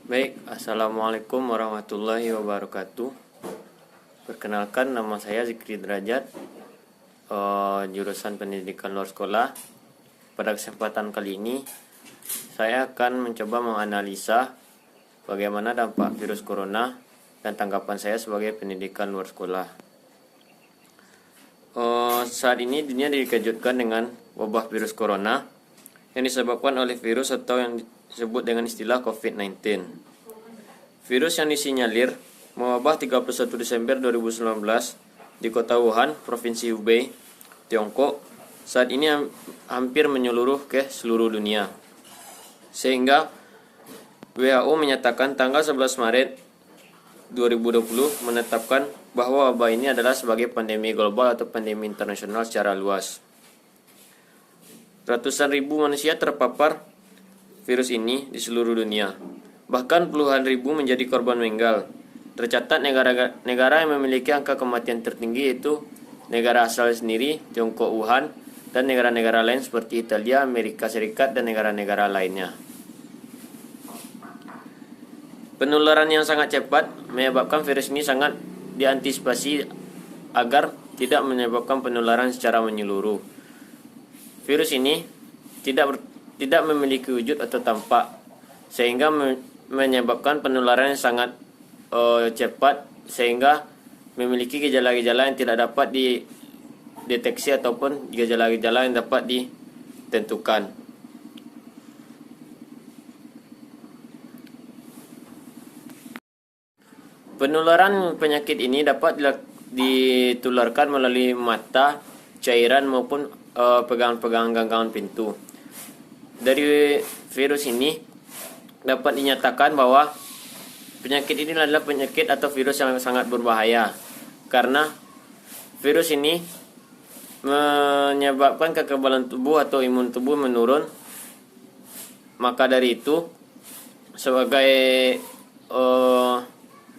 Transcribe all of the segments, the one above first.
Baik, Assalamualaikum warahmatullahi wabarakatuh. Perkenalkan, nama saya Zikri Derajat, jurusan pendidikan luar sekolah. Pada kesempatan kali ini, saya akan mencoba menganalisa bagaimana dampak virus corona dan tanggapan saya sebagai pendidikan luar sekolah. Saat ini dunia dikejutkan dengan wabah virus corona yang disebabkan oleh virus atau yang disebut dengan istilah COVID-19. Virus yang disinyalir mewabah 31 Desember 2019 di kota Wuhan, Provinsi Hubei, Tiongkok, saat ini hampir menyeluruh ke seluruh dunia. Sehingga WHO menyatakan tanggal 11 Maret 2020 menetapkan bahwa wabah ini adalah sebagai pandemi global atau pandemi internasional secara luas. Ratusan ribu manusia terpapar virus ini di seluruh dunia. Bahkan puluhan ribu menjadi korban meninggal. Tercatat negara yang memiliki angka kematian tertinggi yaitu negara asal sendiri, Tiongkok Wuhan, dan negara-negara lain seperti Italia, Amerika Serikat, dan negara-negara lainnya. Penularan yang sangat cepat menyebabkan virus ini sangat diantisipasi agar tidak menyebabkan penularan secara menyeluruh. Virus ini tidak memiliki wujud atau tampak, sehingga menyebabkan penularan yang sangat cepat, sehingga memiliki gejala-gejala yang tidak dapat dideteksi ataupun gejala-gejala yang dapat ditentukan. Penularan penyakit ini dapat ditularkan melalui mata, cairan maupun pegangan-pegangan ganggangan pintu. Dari virus ini dapat dinyatakan bahwa penyakit ini adalah penyakit atau virus yang sangat berbahaya, karena virus ini menyebabkan kekebalan tubuh atau imun tubuh menurun. Maka dari itu, sebagai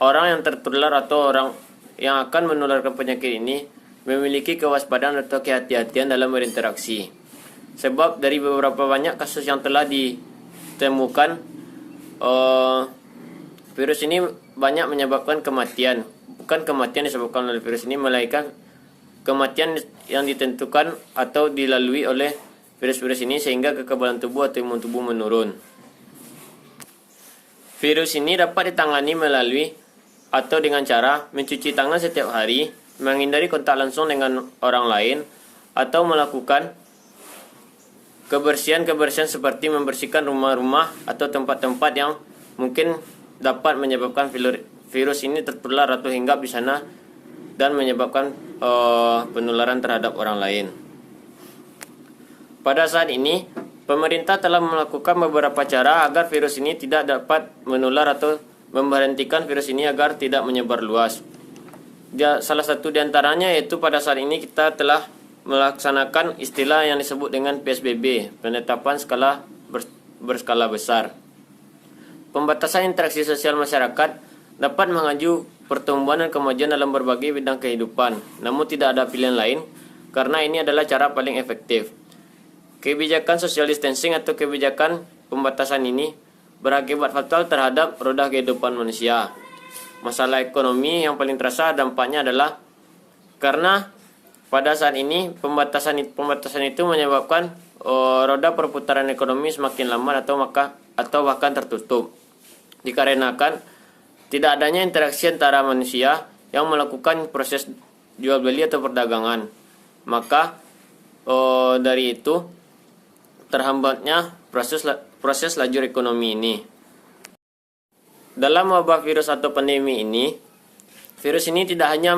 orang yang tertular atau orang yang akan menularkan penyakit ini memiliki kewaspadaan atau kehati-hatian dalam berinteraksi. Sebab dari beberapa banyak kasus yang telah ditemukan, virus ini banyak menyebabkan kematian. Bukan kematian disebabkan oleh virus ini, melainkan kematian yang ditentukan atau dilalui oleh virus-virus ini sehingga kekebalan tubuh atau imun tubuh menurun. Virus ini dapat ditangani melalui atau dengan cara mencuci tangan setiap hari, menghindari kontak langsung dengan orang lain, atau melakukan kebersihan seperti membersihkan rumah-rumah atau tempat-tempat yang mungkin dapat menyebabkan virus ini tertular atau hinggap di sana dan menyebabkan penularan terhadap orang lain. Pada saat ini, pemerintah telah melakukan beberapa cara agar virus ini tidak dapat menular atau memberhentikan virus ini agar tidak menyebar luas. Salah satu di antaranya yaitu pada saat ini kita telah melaksanakan istilah yang disebut dengan PSBB, penetapan skala berskala besar. Pembatasan interaksi sosial masyarakat dapat mengacu pertumbuhan dan kemajuan dalam berbagai bidang kehidupan, namun tidak ada pilihan lain karena ini adalah cara paling efektif. Kebijakan social distancing atau kebijakan pembatasan ini berakibat fatal terhadap roda kehidupan manusia. Masalah ekonomi yang paling terasa dampaknya adalah karena pada saat ini pembatasan itu menyebabkan roda perputaran ekonomi semakin lambat atau bahkan tertutup, dikarenakan tidak adanya interaksi antara manusia yang melakukan proses jual beli atau perdagangan. Maka dari itu terhambatnya proses lajur ekonomi ini. Dalam wabah virus atau pandemi ini, virus ini tidak hanya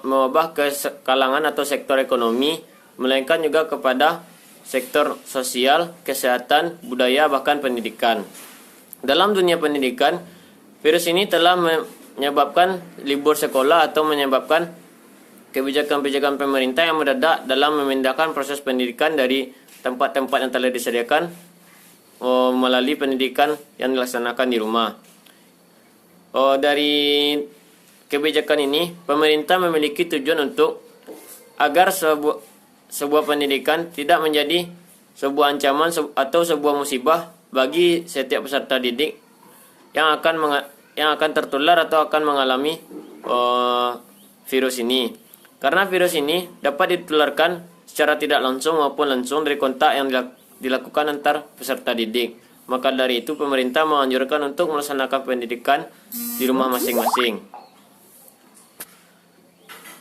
mewabah ke kalangan atau sektor ekonomi, melainkan juga kepada sektor sosial, kesehatan, budaya, bahkan pendidikan. Dalam dunia pendidikan, virus ini telah menyebabkan libur sekolah atau menyebabkan kebijakan-kebijakan pemerintah yang mendadak dalam memindahkan proses pendidikan dari tempat-tempat yang telah disediakan melalui pendidikan yang dilaksanakan di rumah. Dari kebijakan ini, pemerintah memiliki tujuan untuk agar sebuah pendidikan tidak menjadi sebuah ancaman atau sebuah musibah bagi setiap peserta didik yang akan tertular atau akan mengalami virus ini. Karena virus ini dapat ditularkan secara tidak langsung maupun langsung dari kontak yang dilakukan antar peserta didik. Maka dari itu pemerintah menganjurkan untuk melaksanakan pendidikan di rumah masing-masing.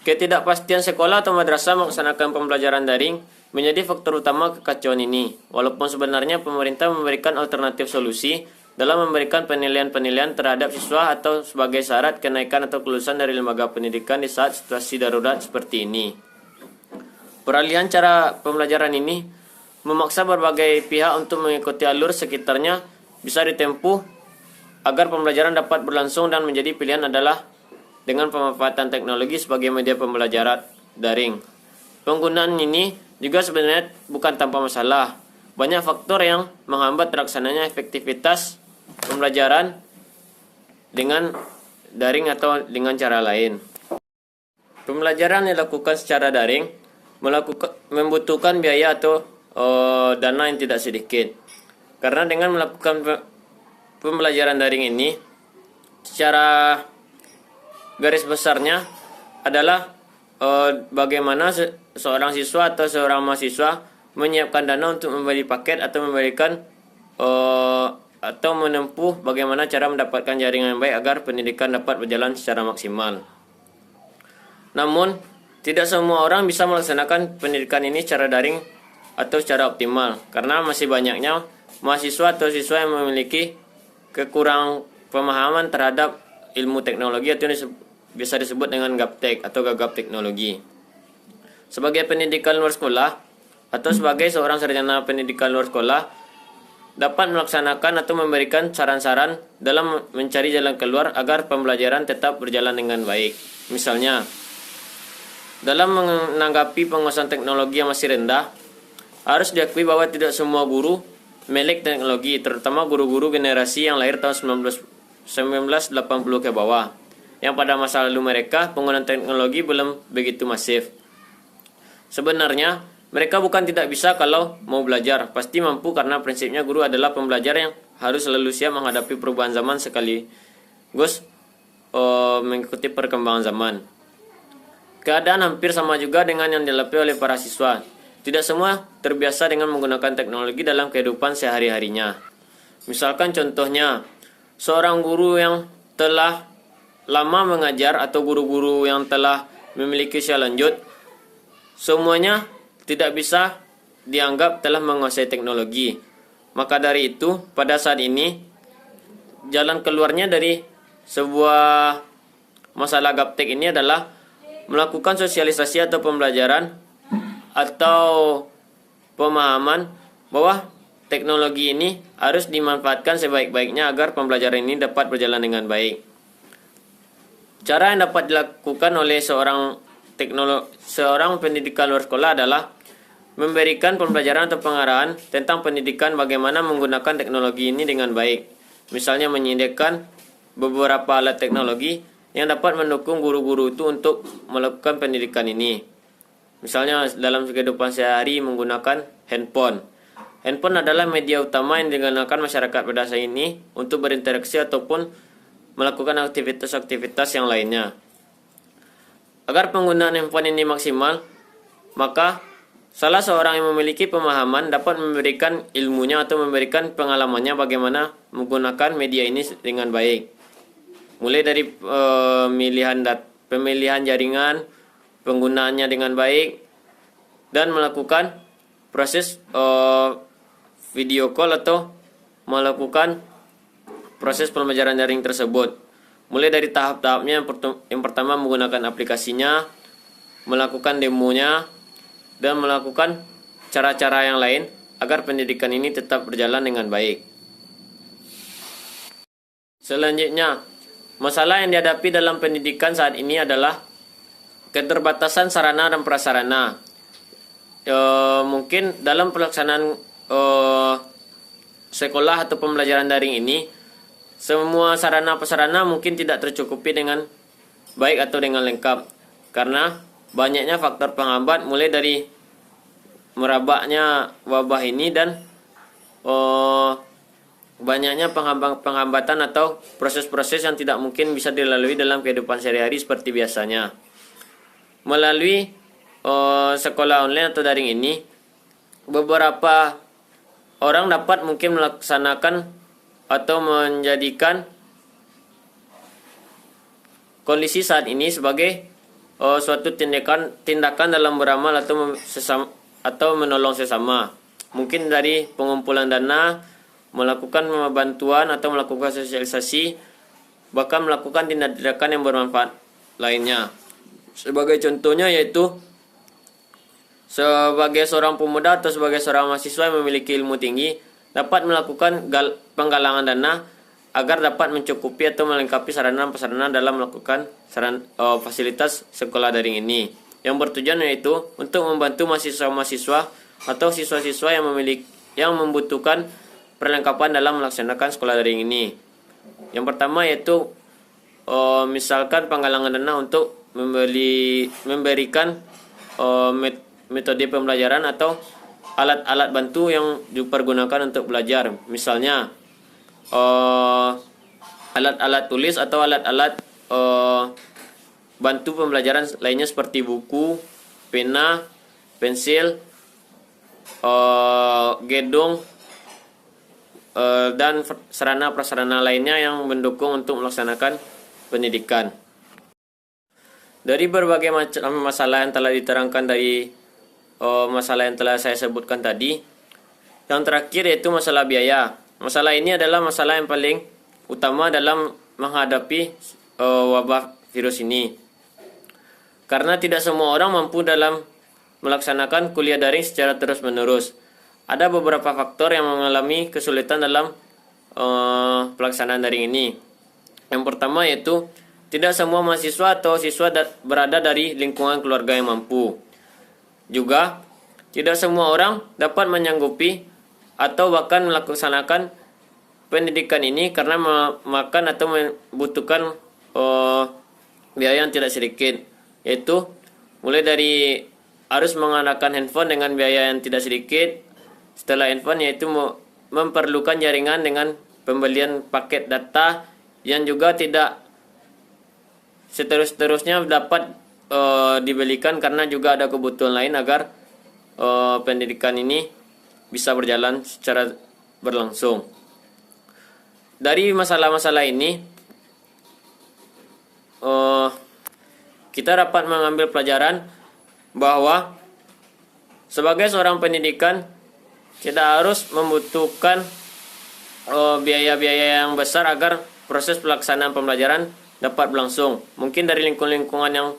Ketidakpastian sekolah atau madrasah melaksanakan pembelajaran daring menjadi faktor utama kekacauan ini. Walaupun sebenarnya pemerintah memberikan alternatif solusi dalam memberikan penilaian-penilaian terhadap siswa atau sebagai syarat kenaikan atau kelulusan dari lembaga pendidikan di saat situasi darurat seperti ini. Peralihan cara pembelajaran ini memaksa berbagai pihak untuk mengikuti alur sekitarnya bisa ditempuh agar pembelajaran dapat berlangsung dan menjadi pilihan adalah dengan pemanfaatan teknologi sebagai media pembelajaran daring. Penggunaan ini juga sebenarnya bukan tanpa masalah. Banyak faktor yang menghambat terlaksananya efektivitas pembelajaran dengan daring atau dengan cara lain. Pembelajaran yang dilakukan secara daring membutuhkan biaya atau dana yang tidak sedikit. Karena dengan melakukan pembelajaran daring ini, secara garis besarnya adalah bagaimana seorang siswa atau seorang mahasiswa menyiapkan dana untuk membeli paket atau memberikan atau menempuh bagaimana cara mendapatkan jaringan yang baik agar pendidikan dapat berjalan secara maksimal. Namun, tidak semua orang bisa melaksanakan pendidikan ini secara daring atau secara optimal, karena masih banyaknya mahasiswa atau siswa yang memiliki kekurangan pemahaman terhadap ilmu teknologi atau bisa disebut dengan gaptek atau gagap teknologi. Sebagai pendidikan luar sekolah atau sebagai seorang sarjana pendidikan luar sekolah dapat melaksanakan atau memberikan saran-saran dalam mencari jalan keluar agar pembelajaran tetap berjalan dengan baik. Misalnya, dalam menanggapi penguasaan teknologi yang masih rendah, harus diakui bahwa tidak semua guru melek teknologi, terutama guru-guru generasi yang lahir tahun 1980 ke bawah, yang pada masa lalu mereka penggunaan teknologi belum begitu masif. Sebenarnya, mereka bukan tidak bisa kalau mau belajar, pasti mampu karena prinsipnya guru adalah pembelajar yang harus selalu siap menghadapi perubahan zaman sekaligus mengikuti perkembangan zaman. Keadaan hampir sama juga dengan yang dialami oleh para siswa. Tidak semua terbiasa dengan menggunakan teknologi dalam kehidupan sehari-harinya. Misalkan contohnya, seorang guru yang telah lama mengajar atau guru-guru yang telah memiliki usia lanjut, semuanya tidak bisa dianggap telah menguasai teknologi. Maka dari itu, pada saat ini, jalan keluarnya dari sebuah masalah gaptek ini adalah melakukan sosialisasi atau pembelajaran atau pemahaman bahwa teknologi ini harus dimanfaatkan sebaik-baiknya agar pembelajaran ini dapat berjalan dengan baik. Cara yang dapat dilakukan oleh seorang pendidikan luar sekolah adalah memberikan pembelajaran atau pengarahan tentang pendidikan bagaimana menggunakan teknologi ini dengan baik. Misalnya menyediakan beberapa alat teknologi yang dapat mendukung guru-guru itu untuk melakukan pendidikan ini. Misalnya dalam kehidupan sehari menggunakan handphone. Handphone adalah media utama yang digunakan masyarakat pada saat ini untuk berinteraksi ataupun melakukan aktivitas-aktivitas yang lainnya. Agar penggunaan handphone ini maksimal, maka salah seorang yang memiliki pemahaman dapat memberikan ilmunya atau memberikan pengalamannya bagaimana menggunakan media ini dengan baik. Mulai dari pemilihan jaringan, penggunaannya dengan baik, dan melakukan proses video call atau melakukan proses pembelajaran daring tersebut. Mulai dari tahap-tahapnya, yang pertama menggunakan aplikasinya, melakukan demonya, dan melakukan cara-cara yang lain agar pendidikan ini tetap berjalan dengan baik. Selanjutnya, masalah yang dihadapi dalam pendidikan saat ini adalah keterbatasan sarana dan prasarana. Mungkin dalam pelaksanaan sekolah atau pembelajaran daring ini, semua sarana prasarana mungkin tidak tercukupi dengan baik atau dengan lengkap, karena banyaknya faktor penghambat mulai dari merebaknya wabah ini dan banyaknya penghambatan atau proses-proses yang tidak mungkin bisa dilalui dalam kehidupan sehari-hari seperti biasanya. Melalui sekolah online atau daring ini, beberapa orang dapat mungkin melaksanakan atau menjadikan kondisi saat ini sebagai suatu tindakan dalam beramal atau menolong sesama. Mungkin dari pengumpulan dana, melakukan bantuan atau melakukan sosialisasi, bahkan melakukan tindakan yang bermanfaat lainnya. Sebagai contohnya yaitu sebagai seorang pemuda atau sebagai seorang mahasiswa yang memiliki ilmu tinggi dapat melakukan penggalangan dana agar dapat mencukupi atau melengkapi sarana-prasarana dalam melakukan fasilitas sekolah daring ini. Yang bertujuan yaitu untuk membantu mahasiswa-mahasiswa atau siswa-siswa yang membutuhkan perlengkapan dalam melaksanakan sekolah daring ini. Yang pertama yaitu misalkan penggalangan dana untuk memberikan metode pembelajaran atau alat-alat bantu yang dipergunakan untuk belajar. Misalnya alat-alat tulis atau alat-alat bantu pembelajaran lainnya seperti buku, pena, pensil, gedung, dan sarana-prasarana lainnya yang mendukung untuk melaksanakan pendidikan. Dari berbagai macam masalah yang telah diterangkan dari masalah yang telah saya sebutkan tadi, yang terakhir yaitu masalah biaya. Masalah ini adalah masalah yang paling utama dalam menghadapi wabah virus ini. Karena tidak semua orang mampu dalam melaksanakan kuliah daring secara terus-menerus. Ada beberapa faktor yang mengalami kesulitan dalam pelaksanaan daring ini. Yang pertama yaitu tidak semua mahasiswa atau siswa berada dari lingkungan keluarga yang mampu. Juga tidak semua orang dapat menyanggupi atau bahkan melaksanakan pendidikan ini karena memakan atau membutuhkan biaya yang tidak sedikit, yaitu mulai dari harus menggunakan handphone dengan biaya yang tidak sedikit. Setelah handphone yaitu memerlukan jaringan dengan pembelian paket data yang juga tidak seterusnya dapat dibelikan karena juga ada kebutuhan lain agar pendidikan ini bisa berjalan secara berlangsung. Dari masalah-masalah ini kita dapat mengambil pelajaran bahwa sebagai seorang pendidikan kita harus membutuhkan biaya-biaya yang besar agar proses pelaksanaan pembelajaran dapat berlangsung. Mungkin dari lingkungan yang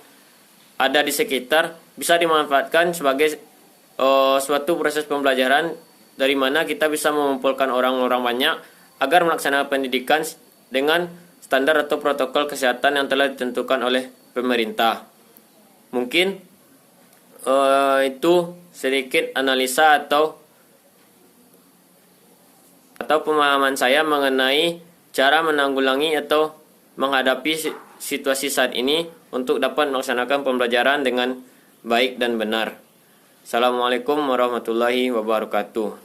ada di sekitar bisa dimanfaatkan sebagai suatu proses pembelajaran dari mana kita bisa mengumpulkan orang-orang banyak agar melaksanakan pendidikan dengan standar atau protokol kesehatan yang telah ditentukan oleh pemerintah. Mungkin itu sedikit analisa atau pemahaman saya mengenai cara menanggulangi atau menghadapi situasi saat ini untuk dapat melaksanakan pembelajaran dengan baik dan benar. Assalamualaikum warahmatullahi wabarakatuh.